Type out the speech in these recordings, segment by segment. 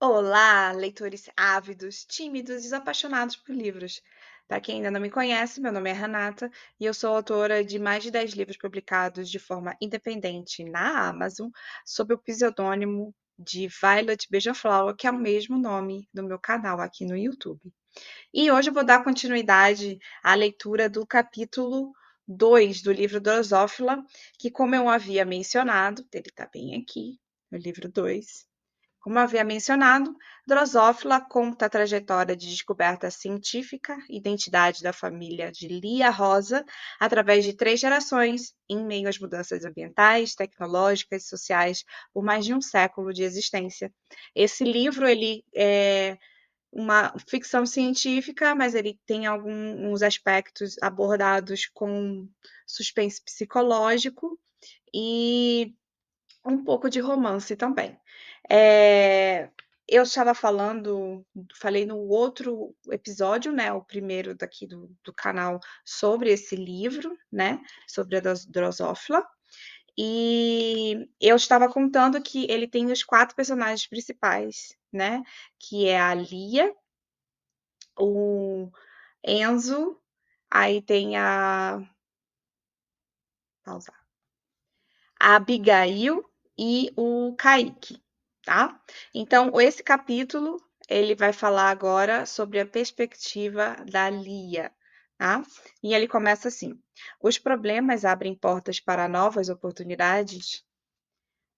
Olá, leitores ávidos, tímidos e apaixonados por livros. Para quem ainda não me conhece, meu nome é Renata e eu sou autora de mais de 10 livros publicados de forma independente na Amazon, sob o pseudônimo de Violet Beija-Flor, que é o mesmo nome do meu canal aqui no YouTube. E hoje eu vou dar continuidade à leitura do capítulo 2 do livro Drosófila, que, como eu havia mencionado, ele está bem aqui, no livro 2. Como havia mencionado, Drosófila conta a trajetória de descoberta científica, identidade da família de Lia Rosa, através de 3 gerações, em meio às mudanças ambientais, tecnológicas e sociais por mais de um século de existência. Esse livro ele é uma ficção científica, mas ele tem alguns aspectos abordados com suspense psicológico e um pouco de romance também. Eu estava falei no outro episódio, né, o primeiro daqui do canal, sobre esse livro, né, sobre a Drosófila, e eu estava contando que ele tem os 4 personagens principais, né, que é a Lia, o Enzo, aí tem pausar, a Abigail e o Kaique, tá? Então, esse capítulo ele vai falar agora sobre a perspectiva da Lia, tá? E ele começa assim: os problemas abrem portas para novas oportunidades.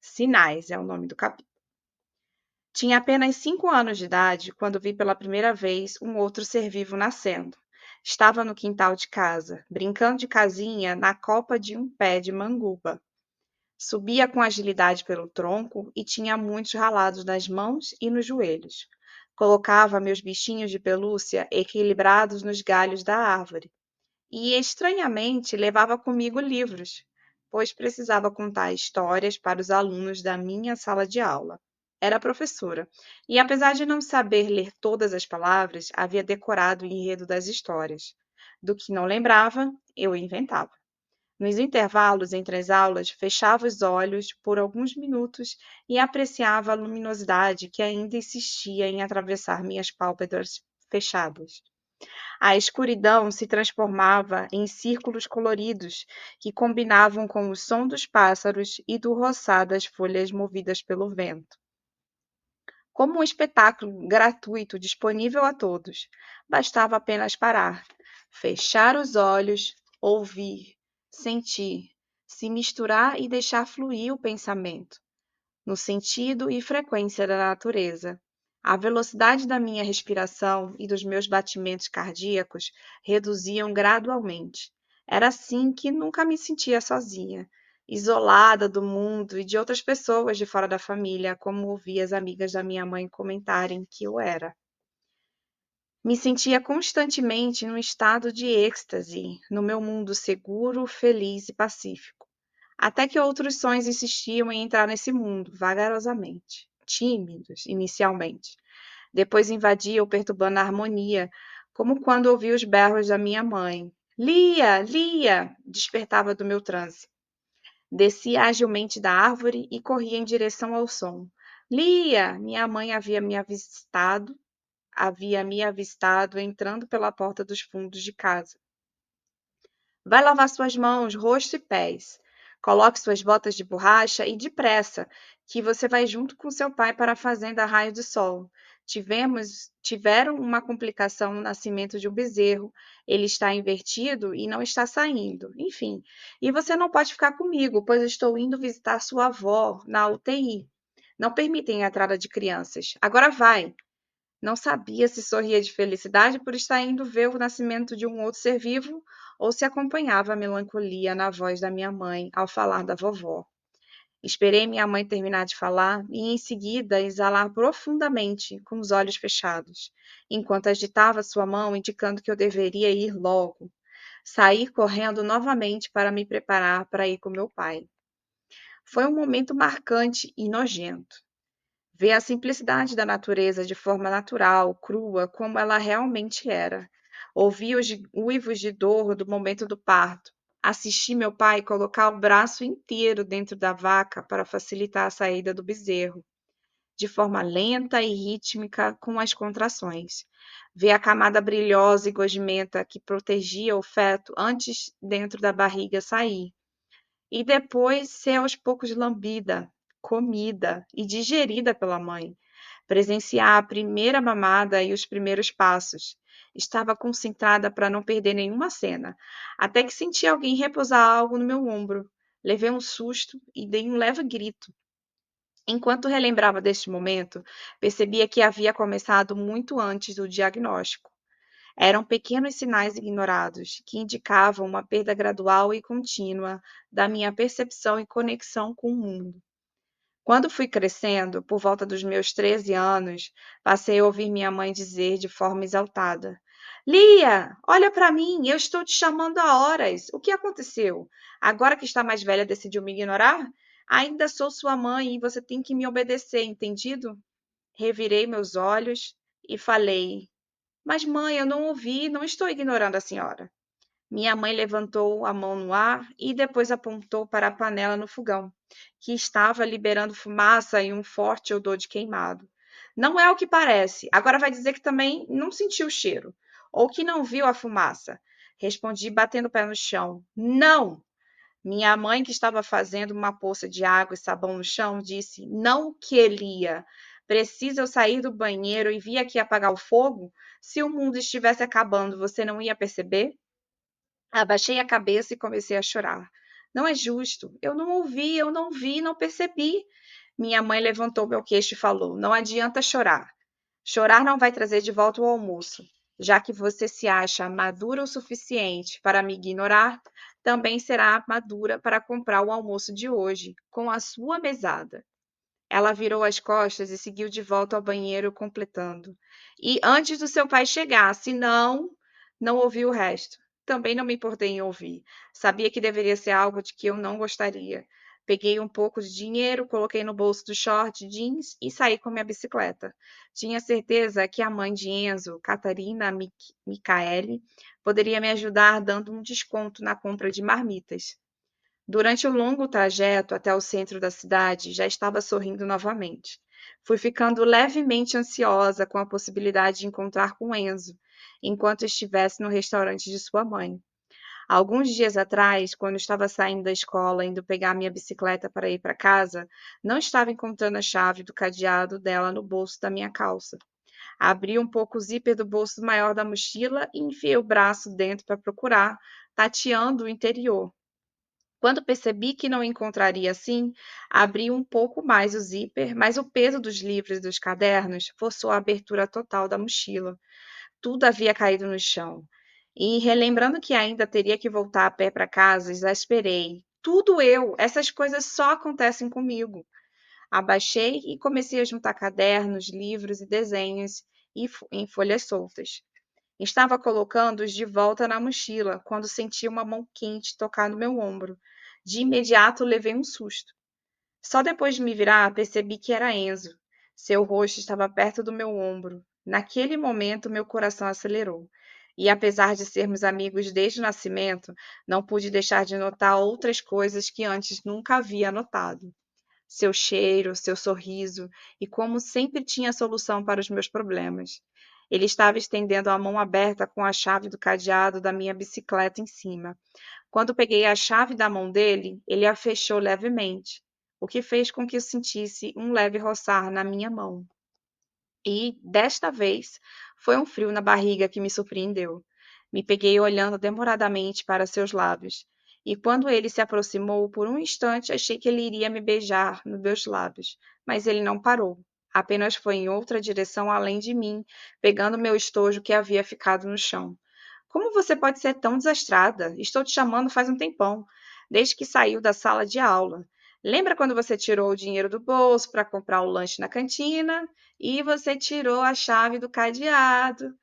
Sinais é o nome do capítulo. Tinha apenas 5 anos de idade quando vi pela primeira vez um outro ser vivo nascendo. Estava no quintal de casa, brincando de casinha na copa de um pé de manguba. Subia com agilidade pelo tronco e tinha muitos ralados nas mãos e nos joelhos. Colocava meus bichinhos de pelúcia equilibrados nos galhos da árvore. E, estranhamente, levava comigo livros, pois precisava contar histórias para os alunos da minha sala de aula. Era professora, e apesar de não saber ler todas as palavras, havia decorado o enredo das histórias. Do que não lembrava, eu inventava. Nos intervalos entre as aulas, fechava os olhos por alguns minutos e apreciava a luminosidade que ainda insistia em atravessar minhas pálpebras fechadas. A escuridão se transformava em círculos coloridos que combinavam com o som dos pássaros e do roçar das folhas movidas pelo vento. Como um espetáculo gratuito disponível a todos, bastava apenas parar, fechar os olhos, ouvir, sentir, se misturar e deixar fluir o pensamento, no sentido e frequência da natureza. A velocidade da minha respiração e dos meus batimentos cardíacos reduziam gradualmente. Era assim que nunca me sentia sozinha, isolada do mundo e de outras pessoas de fora da família, como ouvi as amigas da minha mãe comentarem que eu era. Me sentia constantemente num estado de êxtase, no meu mundo seguro, feliz e pacífico. Até que outros sonhos insistiam em entrar nesse mundo, vagarosamente, tímidos inicialmente. Depois invadiam, perturbando a harmonia, como quando ouvi os berros da minha mãe. Lia! Lia! Despertava do meu transe. Descia agilmente da árvore e corria em direção ao som. Lia! Minha mãe havia me avistado entrando pela porta dos fundos de casa. Vai lavar suas mãos, rosto e pés. Coloque suas botas de borracha e depressa, que você vai junto com seu pai para a fazenda Raio do Sol. Tiveram uma complicação no nascimento de um bezerro. Ele está invertido e não está saindo. Enfim, e você não pode ficar comigo, pois estou indo visitar sua avó na UTI. Não permitem a entrada de crianças. Agora vai. Não sabia se sorria de felicidade por estar indo ver o nascimento de um outro ser vivo ou se acompanhava a melancolia na voz da minha mãe ao falar da vovó. Esperei minha mãe terminar de falar e, em seguida, exalar profundamente, com os olhos fechados, enquanto agitava sua mão, indicando que eu deveria ir logo. Sair correndo novamente para me preparar para ir com meu pai. Foi um momento marcante e nojento. Ver a simplicidade da natureza de forma natural, crua, como ela realmente era. Ouvir os uivos de dor do momento do parto. Assisti meu pai colocar o braço inteiro dentro da vaca para facilitar a saída do bezerro. de forma lenta e rítmica com as contrações. Ver a camada brilhosa e gosmenta que protegia o feto antes dentro da barriga sair. E depois ser aos poucos lambida, comida e digerida pela mãe. Presenciar a primeira mamada e os primeiros passos. Estava concentrada para não perder nenhuma cena, até que senti alguém repousar algo no meu ombro. Levei um susto e dei um leve grito. Enquanto relembrava deste momento, percebia que havia começado muito antes do diagnóstico. Eram pequenos sinais ignorados que indicavam uma perda gradual e contínua da minha percepção e conexão com o mundo. Quando fui crescendo, por volta dos meus 13 anos, passei a ouvir minha mãe dizer de forma exaltada: Lia, olha para mim, eu estou te chamando há horas. O que aconteceu? Agora que está mais velha, decidiu me ignorar? Ainda sou sua mãe e você tem que me obedecer, entendido? Revirei meus olhos e falei: Mas, mãe, eu não ouvi, não estou ignorando a senhora. Minha mãe levantou a mão no ar e depois apontou para a panela no fogão, que estava liberando fumaça e um forte odor de queimado. Não é o que parece. Agora vai dizer que também não sentiu o cheiro, ou que não viu a fumaça. Respondi, batendo o pé no chão. Não! Minha mãe, que estava fazendo uma poça de água e sabão no chão, disse: Não queria. Precisa eu sair do banheiro e vir aqui apagar o fogo? Se o mundo estivesse acabando, você não ia perceber? Abaixei a cabeça e comecei a chorar. Não é justo. Eu não ouvi, eu não vi, não percebi. Minha mãe levantou meu queixo e falou: Não adianta chorar. Chorar não vai trazer de volta o almoço. Já que você se acha madura o suficiente para me ignorar, também será madura para comprar o almoço de hoje, com a sua mesada. Ela virou as costas e seguiu de volta ao banheiro, completando. E antes do seu pai chegar, senão, não ouvi o resto. Também não me importei em ouvir. Sabia que deveria ser algo de que eu não gostaria. Peguei um pouco de dinheiro, coloquei no bolso do short jeans e saí com minha bicicleta. Tinha certeza que a mãe de Enzo, Catarina Micaeli, poderia me ajudar dando um desconto na compra de marmitas. Durante o longo trajeto até o centro da cidade, já estava sorrindo novamente. Fui ficando levemente ansiosa com a possibilidade de encontrar com Enzo, enquanto estivesse no restaurante de sua mãe. Alguns dias atrás, quando estava saindo da escola, indo pegar minha bicicleta para ir para casa, não estava encontrando a chave do cadeado dela no bolso da minha calça. Abri um pouco o zíper do bolso maior da mochila e enfiei o braço dentro para procurar, tateando o interior. Quando percebi que não encontraria assim, abri um pouco mais o zíper, mas o peso dos livros e dos cadernos forçou a abertura total da mochila. Tudo havia caído no chão. E, relembrando que ainda teria que voltar a pé para casa, exasperei. Tudo eu! Essas coisas só acontecem comigo. Abaixei e comecei a juntar cadernos, livros e desenhos em folhas soltas. Estava colocando-os de volta na mochila quando senti uma mão quente tocar no meu ombro. De imediato levei um susto. Só depois de me virar percebi que era Enzo. Seu rosto estava perto do meu ombro. Naquele momento, meu coração acelerou. E apesar de sermos amigos desde o nascimento, não pude deixar de notar outras coisas que antes nunca havia notado. Seu cheiro, seu sorriso e como sempre tinha solução para os meus problemas. Ele estava estendendo a mão aberta com a chave do cadeado da minha bicicleta em cima. Quando peguei a chave da mão dele, ele a fechou levemente, o que fez com que eu sentisse um leve roçar na minha mão. E, desta vez, foi um frio na barriga que me surpreendeu. Me peguei olhando demoradamente para seus lábios, e quando ele se aproximou, por um instante achei que ele iria me beijar nos meus lábios, mas ele não parou. Apenas foi em outra direção além de mim, pegando meu estojo que havia ficado no chão. Como você pode ser tão desastrada? Estou te chamando faz um tempão, desde que saiu da sala de aula. Lembra quando você tirou o dinheiro do bolso para comprar o lanche na cantina? E você tirou a chave do cadeado.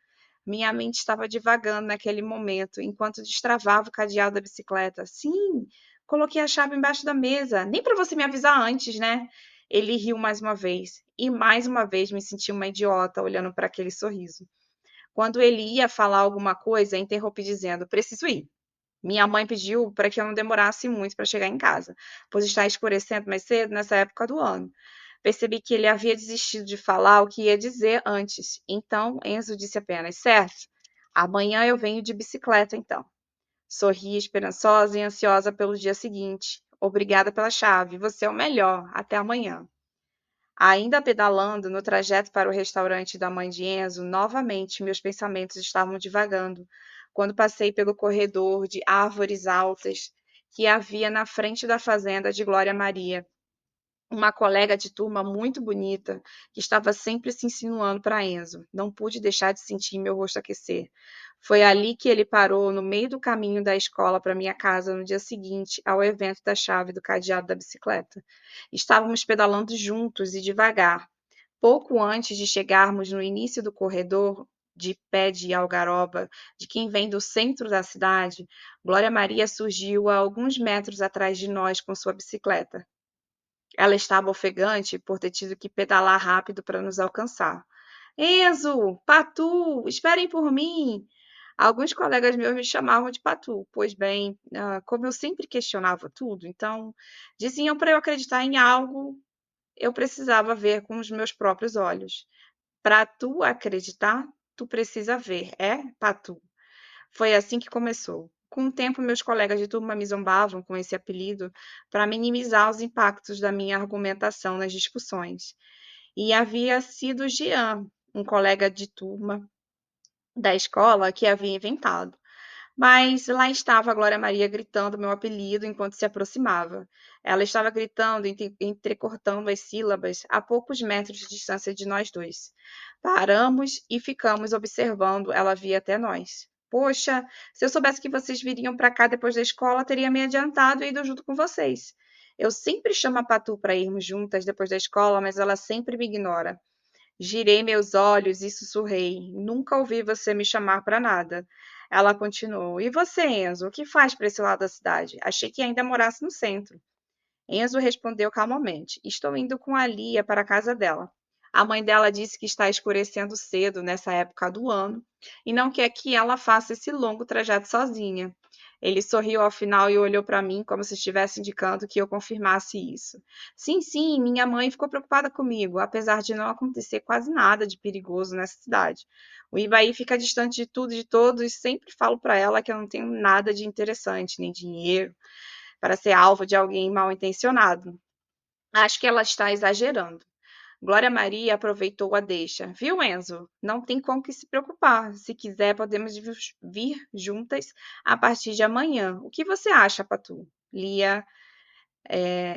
Minha mente estava divagando naquele momento, enquanto destravava o cadeado da bicicleta. Sim, coloquei a chave embaixo da mesa. Nem para você me avisar antes, né? Ele riu mais uma vez. E mais uma vez me senti uma idiota olhando para aquele sorriso. Quando ele ia falar alguma coisa, interrompi dizendo: Preciso ir. Minha mãe pediu para que eu não demorasse muito para chegar em casa, pois está escurecendo mais cedo nessa época do ano. Percebi que ele havia desistido de falar o que ia dizer antes. Então, Enzo disse apenas: certo, amanhã eu venho de bicicleta, então. Sorri esperançosa e ansiosa pelo dia seguinte. Obrigada pela chave. Você é o melhor. Até amanhã. Ainda pedalando no trajeto para o restaurante da mãe de Enzo, novamente meus pensamentos estavam divagando, quando passei pelo corredor de árvores altas que havia na frente da fazenda de Glória Maria. Uma colega de turma muito bonita, que estava sempre se insinuando para Enzo. Não pude deixar de sentir meu rosto aquecer. Foi ali que ele parou, no meio do caminho da escola para minha casa, no dia seguinte ao evento da chave do cadeado da bicicleta. Estávamos pedalando juntos e devagar. Pouco antes de chegarmos no início do corredor, de pé de algaroba, de quem vem do centro da cidade, Glória Maria surgiu a alguns metros atrás de nós com sua bicicleta. Ela estava ofegante por ter tido que pedalar rápido para nos alcançar. Enzo, Patu, esperem por mim! Alguns colegas meus me chamavam de Patu, pois bem, como eu sempre questionava tudo, então diziam para eu acreditar em algo, eu precisava ver com os meus próprios olhos. Para tu acreditar, tu precisa ver, é, Patu? Foi assim que começou. Com o tempo, meus colegas de turma me zombavam com esse apelido para minimizar os impactos da minha argumentação nas discussões. E havia sido Jean, um colega de turma da escola, que havia inventado. Mas lá estava a Glória Maria gritando meu apelido enquanto se aproximava. Ela estava gritando, entrecortando as sílabas, a poucos metros de distância de nós dois. Paramos e ficamos observando ela vir até nós. Poxa, se eu soubesse que vocês viriam para cá depois da escola, teria me adiantado e ido junto com vocês. Eu sempre chamo a Patu para irmos juntas depois da escola, mas ela sempre me ignora. Girei meus olhos e sussurrei: Nunca ouvi você me chamar para nada. Ela continuou: E você, Enzo, o que faz para esse lado da cidade? Achei que ainda morasse no centro. Enzo respondeu calmamente: Estou indo com a Lia para a casa dela. A mãe dela disse que está escurecendo cedo nessa época do ano e não quer que ela faça esse longo trajeto sozinha. Ele sorriu ao final e olhou para mim como se estivesse indicando que eu confirmasse isso. Sim, sim, minha mãe ficou preocupada comigo, apesar de não acontecer quase nada de perigoso nessa cidade. O Ibaí fica distante de tudo e de todos e sempre falo para ela que eu não tenho nada de interessante, nem dinheiro, para ser alvo de alguém mal intencionado. Acho que ela está exagerando. Glória Maria aproveitou a deixa. Viu, Enzo? Não tem com que se preocupar. Se quiser, podemos vir juntas a partir de amanhã. O que você acha, Patu? Lia,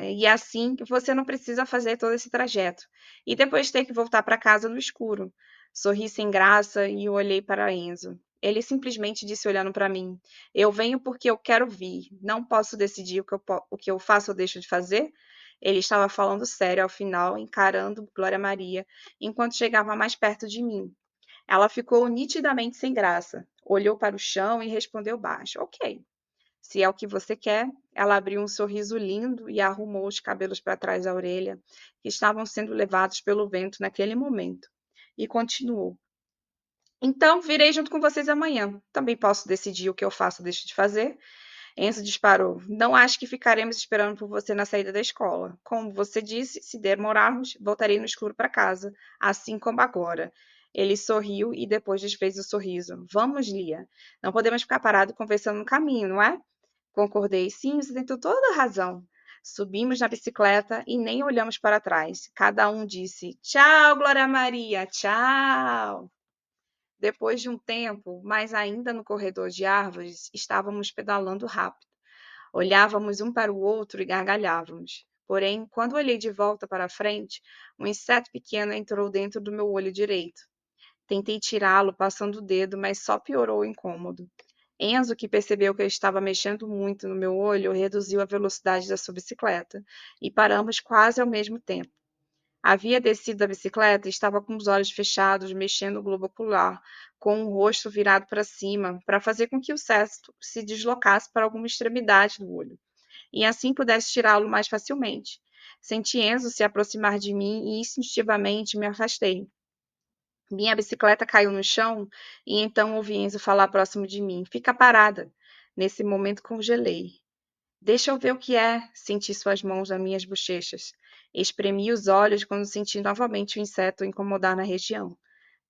e assim você não precisa fazer todo esse trajeto. E depois ter que voltar para casa no escuro. Sorri sem graça e olhei para Enzo. Ele simplesmente disse olhando para mim: Eu venho porque eu quero vir. Não posso decidir o que eu faço ou deixo de fazer? Ele estava falando sério ao final, encarando Glória Maria, enquanto chegava mais perto de mim. Ela ficou nitidamente sem graça. Olhou para o chão e respondeu baixo: Ok. Se é o que você quer, ela abriu um sorriso lindo e arrumou os cabelos para trás da orelha, que estavam sendo levados pelo vento naquele momento. E continuou. Então, virei junto com vocês amanhã. Também posso decidir o que eu faço ou deixo de fazer. Enzo disparou. Não acho que ficaremos esperando por você na saída da escola. Como você disse, se demorarmos, voltarei no escuro para casa, assim como agora. Ele sorriu e depois desfez o sorriso. Vamos, Lia. Não podemos ficar parados conversando no caminho, não é? Concordei. Sim, você tem toda a razão. Subimos na bicicleta e nem olhamos para trás. Cada um disse: Tchau, Glória Maria, tchau. Depois de um tempo, mas ainda no corredor de árvores, estávamos pedalando rápido. Olhávamos um para o outro e gargalhávamos. Porém, quando olhei de volta para a frente, um inseto pequeno entrou dentro do meu olho direito. Tentei tirá-lo passando o dedo, mas só piorou o incômodo. Enzo, que percebeu que eu estava mexendo muito no meu olho, reduziu a velocidade da sua bicicleta e paramos quase ao mesmo tempo. Havia descido da bicicleta e estava com os olhos fechados, mexendo o globo ocular, com o rosto virado para cima, para fazer com que o cesto se deslocasse para alguma extremidade do olho, e assim pudesse tirá-lo mais facilmente. Senti Enzo se aproximar de mim e instintivamente me afastei. Minha bicicleta caiu no chão e então ouvi Enzo falar próximo de mim. Fica parada. Nesse momento congelei. Deixa eu ver o que é. Senti suas mãos nas minhas bochechas. Espremi os olhos quando senti novamente o inseto incomodar na região.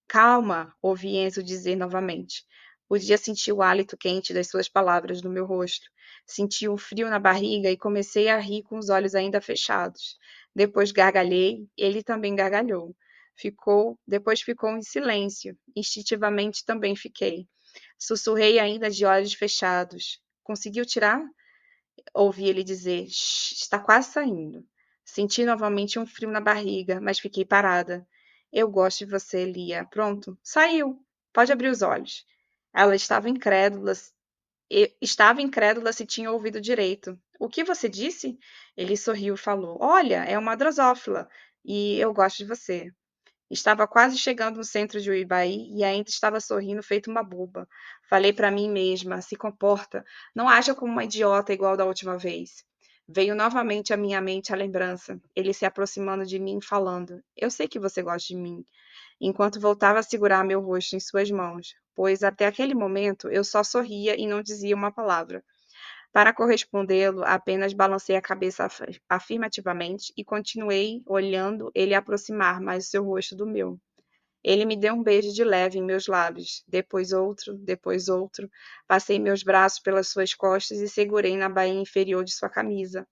Calma, ouvi Enzo dizer novamente. Podia sentir o hálito quente das suas palavras no meu rosto. Senti um frio na barriga e comecei a rir com os olhos ainda fechados. Depois gargalhei, ele também gargalhou. Depois ficou em silêncio. Instintivamente também fiquei. Sussurrei ainda de olhos fechados. Conseguiu tirar? Ouvi ele dizer: "Shh, está quase saindo." Senti novamente um frio na barriga, mas fiquei parada. Eu gosto de você, Lia. Pronto, saiu. Pode abrir os olhos. Ela estava incrédula se tinha ouvido direito. O que você disse? Ele sorriu e falou: Olha, é uma drosófila e eu gosto de você. Estava quase chegando no centro de Uibaí e ainda estava sorrindo feito uma boba. Falei para mim mesma: se comporta, não haja como uma idiota igual da última vez. Veio novamente à minha mente a lembrança, ele se aproximando de mim, falando: Eu sei que você gosta de mim, enquanto voltava a segurar meu rosto em suas mãos, pois até aquele momento eu só sorria e não dizia uma palavra. Para correspondê-lo, apenas balancei a cabeça afirmativamente e continuei olhando ele aproximar mais o seu rosto do meu. Ele me deu um beijo de leve em meus lábios, depois outro, depois outro. Passei meus braços pelas suas costas e segurei na bainha inferior de sua camisa.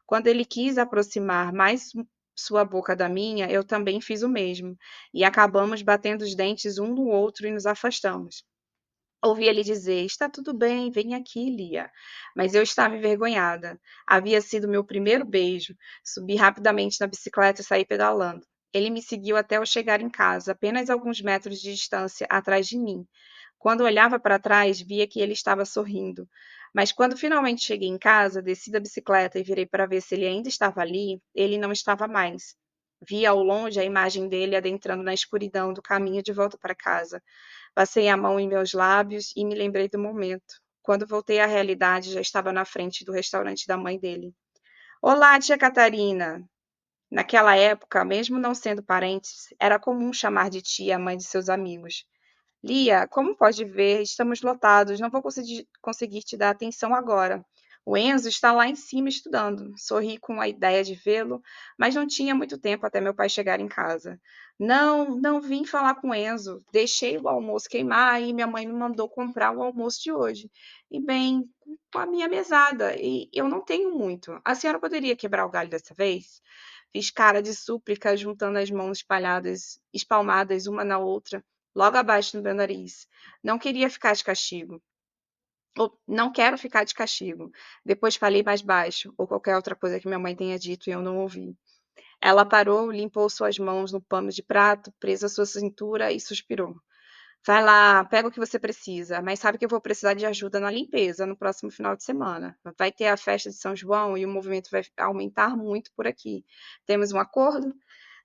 Quando ele quis aproximar mais sua boca da minha, eu também fiz o mesmo, e acabamos batendo os dentes um no outro e nos afastamos. Ouvi ele dizer: Está tudo bem, vem aqui, Lia. Mas eu estava envergonhada. Havia sido meu primeiro beijo. Subi rapidamente na bicicleta e saí pedalando. Ele me seguiu até eu chegar em casa, apenas alguns metros de distância atrás de mim. Quando olhava para trás, via que ele estava sorrindo. Mas quando finalmente cheguei em casa, desci da bicicleta e virei para ver se ele ainda estava ali, ele não estava mais. Vi ao longe a imagem dele adentrando na escuridão do caminho de volta para casa. Passei a mão em meus lábios e me lembrei do momento. Quando voltei à realidade, já estava na frente do restaurante da mãe dele. Olá, tia Catarina! Naquela época, mesmo não sendo parentes, era comum chamar de tia a mãe de seus amigos. Lia, como pode ver, estamos lotados, não vou conseguir te dar atenção agora. O Enzo está lá em cima estudando. Sorri com a ideia de vê-lo, mas não tinha muito tempo até meu pai chegar em casa. Não, não vim falar com o Enzo. Deixei o almoço queimar e minha mãe me mandou comprar o almoço de hoje. E bem, com a minha mesada, e eu não tenho muito. A senhora poderia quebrar o galho dessa vez? Fiz cara de súplica, juntando as mãos espalmadas uma na outra logo abaixo do meu nariz. Não queria ficar de castigo. Ou não quero ficar de castigo. Depois falei mais baixo, ou qualquer outra coisa que minha mãe tenha dito e eu não ouvi. Ela parou, limpou suas mãos no pano de prato, presa à sua cintura e suspirou. Vai lá, pega o que você precisa, mas sabe que eu vou precisar de ajuda na limpeza no próximo final de semana. Vai ter a festa de São João e o movimento vai aumentar muito por aqui. Temos um acordo?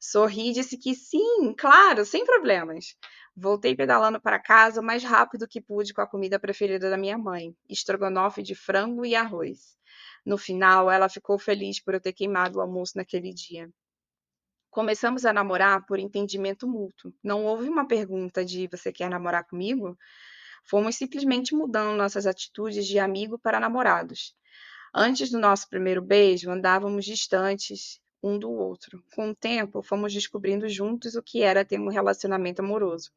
Sorri e disse que sim, claro, sem problemas. Voltei pedalando para casa o mais rápido que pude com a comida preferida da minha mãe, estrogonofe de frango e arroz. No final, ela ficou feliz por eu ter queimado o almoço naquele dia. Começamos a namorar por entendimento mútuo. Não houve uma pergunta de você quer namorar comigo? Fomos simplesmente mudando nossas atitudes de amigo para namorados. Antes do nosso primeiro beijo, andávamos distantes um do outro. Com o tempo, fomos descobrindo juntos o que era ter um relacionamento amoroso.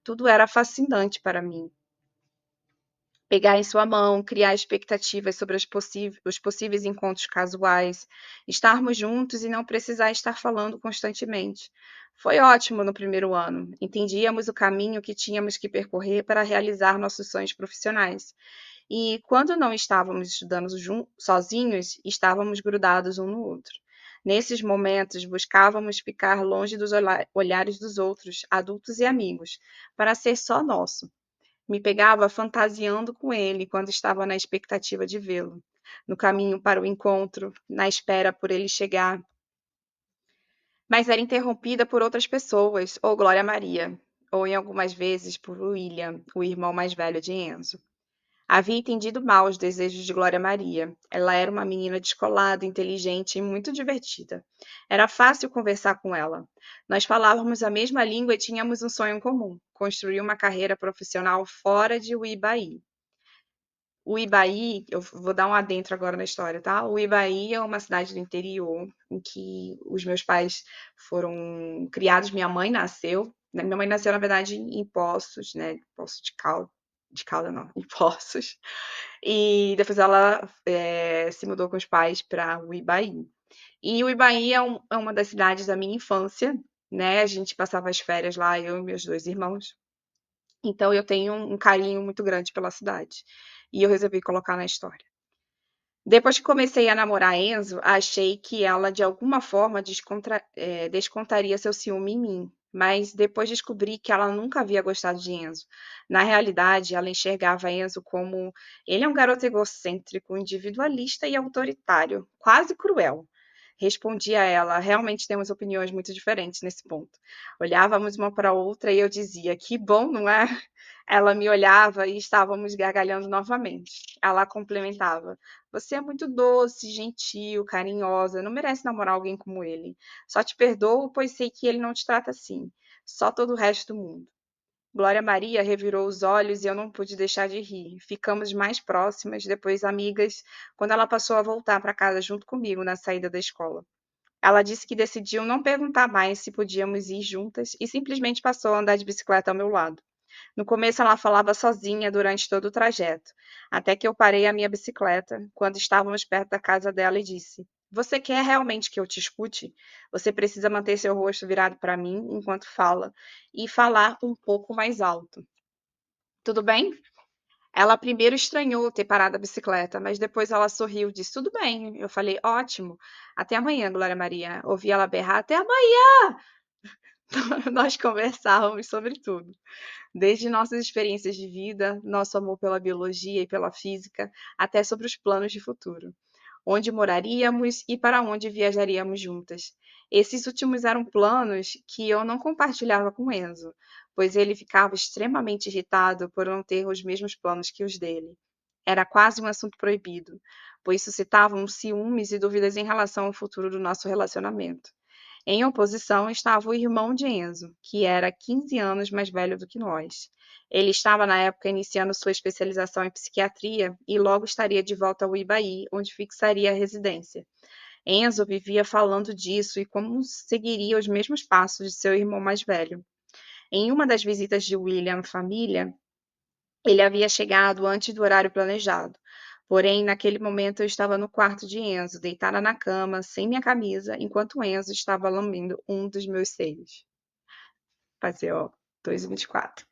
Tudo era fascinante para mim. Pegar em sua mão, criar expectativas sobre os possíveis encontros casuais, estarmos juntos e não precisar estar falando constantemente. Foi ótimo no primeiro ano. Entendíamos o caminho que tínhamos que percorrer para realizar nossos sonhos profissionais. E quando não estávamos estudando sozinhos, estávamos grudados um no outro. Nesses momentos, buscávamos ficar longe dos olhares dos outros, adultos e amigos, para ser só nosso. Me pegava fantasiando com ele quando estava na expectativa de vê-lo, no caminho para o encontro, na espera por ele chegar, mas era interrompida por outras pessoas, ou Glória Maria, ou em algumas vezes por William, o irmão mais velho de Enzo. Havia entendido mal os desejos de Glória Maria. Ela era uma menina descolada, inteligente e muito divertida. Era fácil conversar com ela. Nós falávamos a mesma língua e tínhamos um sonho em comum: construir uma carreira profissional fora de Uibaí. O Ibaí, eu vou dar um adentro agora na história, tá? O Ibaí é uma cidade do interior em que os meus pais foram criados. Minha mãe nasceu, né? Minha mãe nasceu, na verdade, em Poços, né? Poços de Calda não, em Poços. E depois ela se mudou com os pais para o Ibaí. E o Ibaí é uma das cidades da minha infância, né? A gente passava as férias lá, eu e meus dois irmãos. Então eu tenho um carinho muito grande pela cidade. E eu resolvi colocar na história. Depois que comecei a namorar Enzo, achei que ela de alguma forma descontaria seu ciúme em mim. Mas depois descobri que ela nunca havia gostado de Enzo. Na realidade, ela enxergava Enzo como ele é um garoto egocêntrico, individualista e autoritário, quase cruel. Respondi a ela, realmente temos opiniões muito diferentes nesse ponto. Olhávamos uma para a outra e eu dizia, que bom, não é? Ela me olhava e estávamos gargalhando novamente. Ela complementava, você é muito doce, gentil, carinhosa, não merece namorar alguém como ele. Só te perdoo, pois sei que ele não te trata assim. Só todo o resto do mundo. Glória Maria revirou os olhos e eu não pude deixar de rir. Ficamos mais próximas, depois amigas, quando ela passou a voltar para casa junto comigo na saída da escola. Ela disse que decidiu não perguntar mais se podíamos ir juntas e simplesmente passou a andar de bicicleta ao meu lado. No começo ela falava sozinha durante todo o trajeto, até que eu parei a minha bicicleta quando estávamos perto da casa dela e disse: Você quer realmente que eu te escute? Você precisa manter seu rosto virado para mim enquanto fala e falar um pouco mais alto. Tudo bem? Ela primeiro estranhou ter parado a bicicleta, mas depois ela sorriu e disse: Tudo bem. Eu falei: Ótimo. Até amanhã, Glória Maria. Ouvi ela berrar: Até amanhã! Nós conversávamos sobre tudo. Desde nossas experiências de vida, nosso amor pela biologia e pela física, até sobre os planos de futuro. Onde moraríamos e para onde viajaríamos juntas. Esses últimos eram planos que eu não compartilhava com Enzo, pois ele ficava extremamente irritado por não ter os mesmos planos que os dele. Era quase um assunto proibido, pois suscitavam ciúmes e dúvidas em relação ao futuro do nosso relacionamento. Em oposição estava o irmão de Enzo, que era 15 anos mais velho do que nós. Ele estava na época iniciando sua especialização em psiquiatria e logo estaria de volta ao Ibaí, onde fixaria a residência. Enzo vivia falando disso e como seguiria os mesmos passos de seu irmão mais velho. Em uma das visitas de William à família, ele havia chegado antes do horário planejado. Porém, naquele momento eu estava no quarto de Enzo, deitada na cama, sem minha camisa, enquanto Enzo estava lambendo um dos meus seios. Fazer, ó, 2:24.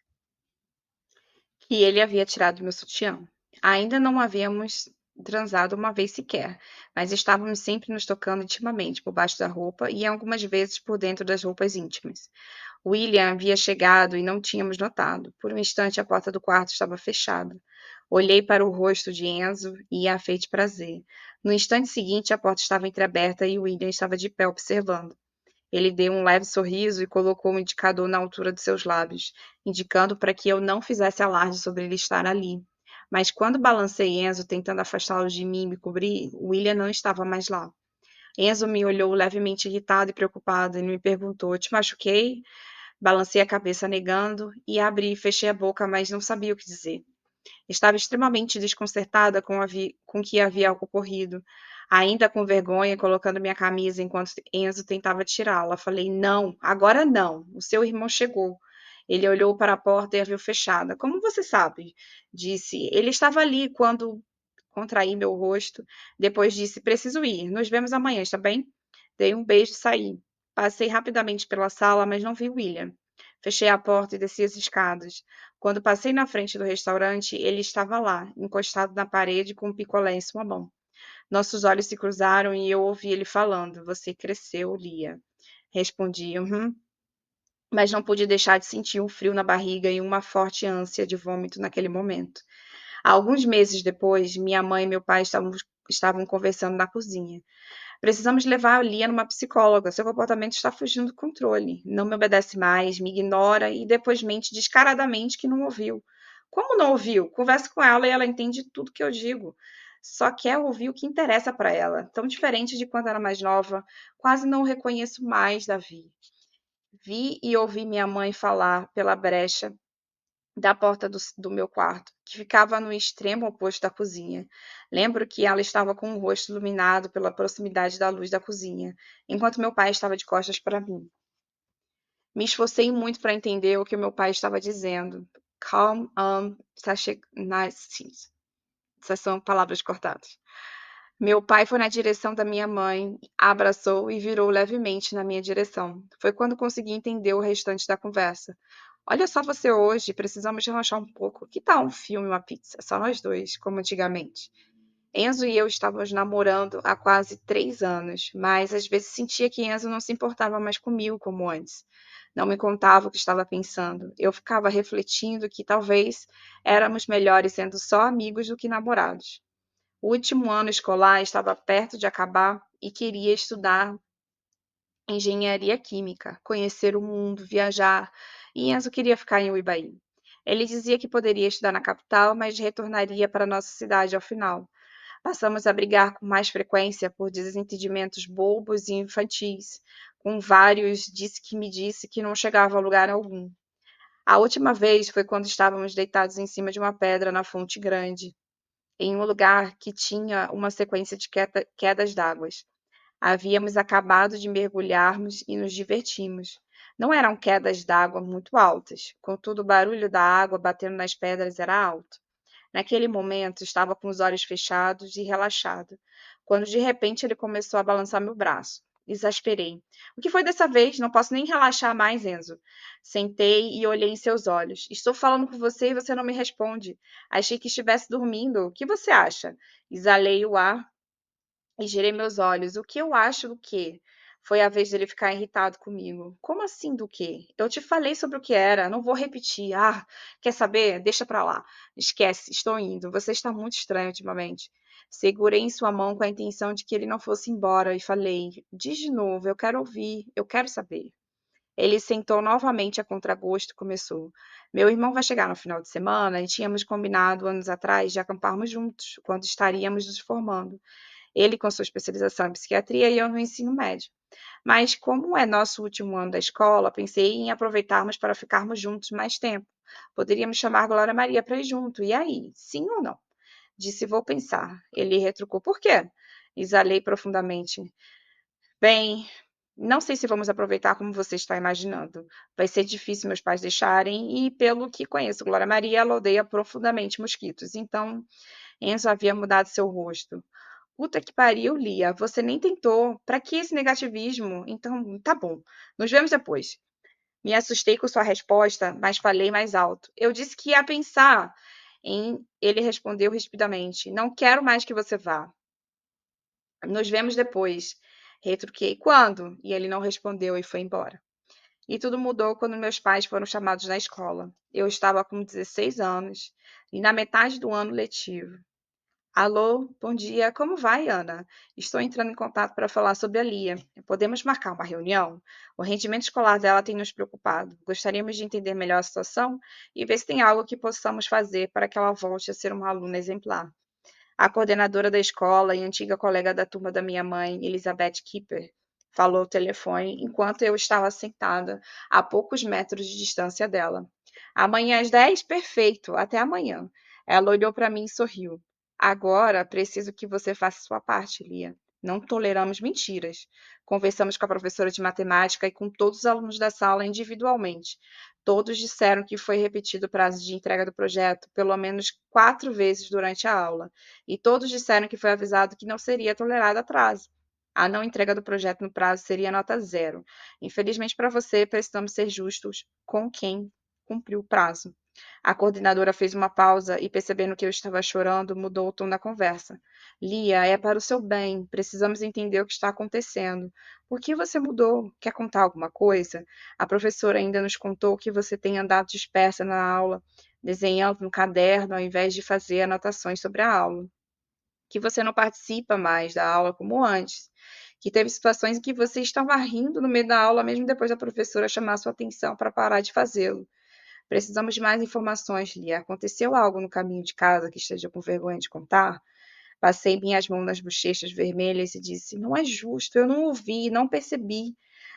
Que ele havia tirado meu sutiã. Ainda não havíamos transado uma vez sequer, mas estávamos sempre nos tocando intimamente por baixo da roupa e algumas vezes por dentro das roupas íntimas. William havia chegado e não tínhamos notado. Por um instante a porta do quarto estava fechada. Olhei para o rosto de Enzo e a fei de prazer. No instante seguinte a porta estava entreaberta e William estava de pé observando. Ele deu um leve sorriso e colocou um indicador na altura de seus lábios, indicando para que eu não fizesse alarde sobre ele estar ali. Mas quando balancei Enzo tentando afastá-lo de mim e me cobrir, William não estava mais lá. Enzo me olhou levemente irritado e preocupado e me perguntou: Te machuquei? Balancei a cabeça negando e abri e fechei a boca, mas não sabia o que dizer. Estava extremamente desconcertada com o que havia ocorrido. Ainda com vergonha, colocando minha camisa enquanto Enzo tentava tirá-la. Falei: Não, agora não. O seu irmão chegou. Ele olhou para a porta e a viu fechada. Como você sabe? Disse. Ele estava ali quando contraí meu rosto. Depois disse: Preciso ir. Nos vemos amanhã, está bem? Dei um beijo e saí. Passei rapidamente pela sala, mas não vi William. Fechei a porta e desci as escadas. Quando passei na frente do restaurante, ele estava lá, encostado na parede com um picolé em sua mão. Nossos olhos se cruzaram e eu ouvi ele falando: Você cresceu, Lia. Respondi: mas não pude deixar de sentir um frio na barriga e uma forte ânsia de vômito naquele momento. Alguns meses depois, minha mãe e meu pai estavam conversando na cozinha. Precisamos levar a Lia numa psicóloga. Seu comportamento está fugindo do controle. Não me obedece mais, me ignora e depois mente descaradamente que não ouviu. Como não ouviu? Converso com ela e ela entende tudo que eu digo. Só quer ouvir o que interessa para ela. Tão diferente de quando era mais nova, quase não o reconheço mais, Davi. Vi e ouvi minha mãe falar pela brecha da porta do meu quarto, que ficava no extremo oposto da cozinha. Lembro que ela estava com o rosto iluminado pela proximidade da luz da cozinha, enquanto meu pai estava de costas para mim. Me esforcei muito para entender o que o meu pai estava dizendo. Calm, nice. Essas são palavras cortadas. Meu pai foi na direção da minha mãe, a abraçou e virou levemente na minha direção. Foi quando consegui entender o restante da conversa. Olha só você hoje, precisamos relaxar um pouco. Que tal um filme e uma pizza? Só nós dois, como antigamente. Enzo e eu estávamos namorando há quase 3 anos, mas às vezes sentia que Enzo não se importava mais comigo como antes. Não me contava o que estava pensando. Eu ficava refletindo que talvez éramos melhores sendo só amigos do que namorados. O último ano escolar estava perto de acabar e queria estudar engenharia química, conhecer o mundo, viajar, e Enzo queria ficar em Uibaí. Ele dizia que poderia estudar na capital, mas retornaria para nossa cidade ao final. Passamos a brigar com mais frequência por desentendimentos bobos e infantis, com vários disse que não chegava a lugar algum. A última vez foi quando estávamos deitados em cima de uma pedra na Fonte Grande, em um lugar que tinha uma sequência de quedas d'água. Havíamos acabado de mergulharmos e nos divertimos. Não eram quedas d'água muito altas, contudo o barulho da água batendo nas pedras era alto. Naquele momento, estava com os olhos fechados e relaxado, quando de repente ele começou a balançar meu braço. Exasperei. O que foi dessa vez? Não posso nem relaxar mais, Enzo. Sentei e olhei em seus olhos. Estou falando com você e você não me responde. Achei que estivesse dormindo. O que você acha? Exalei o ar e girei meus olhos. O que eu acho do quê? Foi a vez dele ficar irritado comigo. Como assim do quê? Eu te falei sobre o que era, não vou repetir. Ah, quer saber? Deixa pra lá. Esquece, estou indo. Você está muito estranho ultimamente. Segurei em sua mão com a intenção de que ele não fosse embora e falei: diz de novo, eu quero ouvir, eu quero saber. Ele sentou novamente a contragosto e começou. Meu irmão vai chegar no final de semana e tínhamos combinado anos atrás de acamparmos juntos, quando estaríamos nos formando. Ele com sua especialização em psiquiatria e eu no ensino médio. Mas como é nosso último ano da escola, pensei em aproveitarmos para ficarmos juntos mais tempo. Poderíamos chamar Glória Maria para ir junto. E aí, sim ou não? Disse, vou pensar. Ele retrucou, por quê? Exalei profundamente. Bem, não sei se vamos aproveitar como você está imaginando. Vai ser difícil meus pais deixarem, e pelo que conheço Glória Maria, ela odeia profundamente mosquitos. Então, Enzo havia mudado seu rosto. Puta que pariu, Lia. Você nem tentou. Pra que esse negativismo? Então, tá bom. Nos vemos depois. Me assustei com sua resposta, mas falei mais alto. Eu disse que ia pensar em. Ele respondeu rispidamente. Não quero mais que você vá. Nos vemos depois. Retruquei. Quando? E ele não respondeu e foi embora. E tudo mudou quando meus pais foram chamados na escola. Eu estava com 16 anos e na metade do ano letivo. Alô, bom dia. Como vai, Ana? Estou entrando em contato para falar sobre a Lia. Podemos marcar uma reunião? O rendimento escolar dela tem nos preocupado. Gostaríamos de entender melhor a situação e ver se tem algo que possamos fazer para que ela volte a ser uma aluna exemplar. A coordenadora da escola e antiga colega da turma da minha mãe, Elizabeth Kipper, falou ao telefone enquanto eu estava sentada a poucos metros de distância dela. Amanhã às 10? Perfeito, até amanhã. Ela olhou para mim e sorriu. Agora preciso que você faça sua parte, Lia. Não toleramos mentiras. Conversamos com a professora de matemática e com todos os alunos da sala individualmente. Todos disseram que foi repetido o prazo de entrega do projeto pelo menos 4 vezes durante a aula, e todos disseram que foi avisado que não seria tolerado atraso. A não entrega do projeto no prazo seria nota zero. Infelizmente para você, precisamos ser justos com quem cumpriu o prazo. A coordenadora fez uma pausa e, percebendo que eu estava chorando, mudou o tom da conversa. Lia, é para o seu bem. Precisamos entender o que está acontecendo. Por que você mudou? Quer contar alguma coisa? A professora ainda nos contou que você tem andado dispersa na aula, desenhando no caderno ao invés de fazer anotações sobre a aula. Que você não participa mais da aula como antes. Que teve situações em que você estava rindo no meio da aula, mesmo depois da professora chamar sua atenção para parar de fazê-lo. Precisamos de mais informações, Lia. Aconteceu algo no caminho de casa que esteja com vergonha de contar? Passei minhas mãos nas bochechas vermelhas e disse: não é justo, eu não ouvi, não percebi.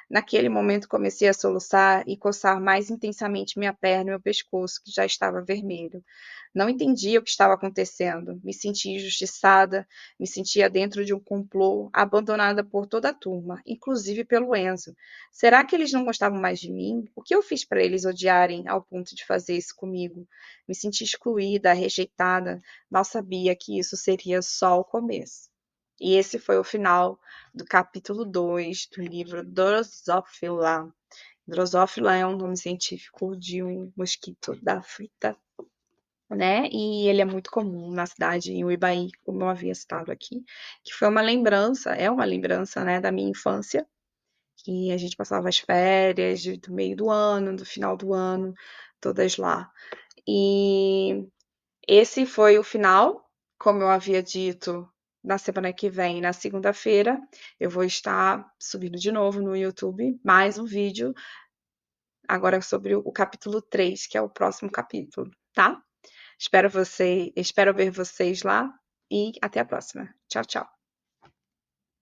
Naquele momento comecei a soluçar e coçar mais intensamente minha perna e meu pescoço, que já estava vermelho. Não entendia o que estava acontecendo. Me sentia injustiçada, me sentia dentro de um complô, abandonada por toda a turma, inclusive pelo Enzo. Será que eles não gostavam mais de mim? O que eu fiz para eles odiarem ao ponto de fazer isso comigo? Me senti excluída, rejeitada. Mal sabia que isso seria só o começo. E esse foi o final do capítulo 2 do livro Drosophila. Drosophila é um nome científico de um mosquito da África, né? E ele é muito comum na cidade, em Uibaí, como eu havia citado aqui, que foi uma lembrança, é uma lembrança, né, da minha infância, que a gente passava as férias do meio do ano, do final do ano, todas lá. E esse foi o final, como eu havia dito, na semana que vem, na segunda-feira, eu vou estar subindo de novo no YouTube mais um vídeo, agora sobre o capítulo 3, que é o próximo capítulo, tá? Espero ver vocês lá e até a próxima. Tchau, tchau.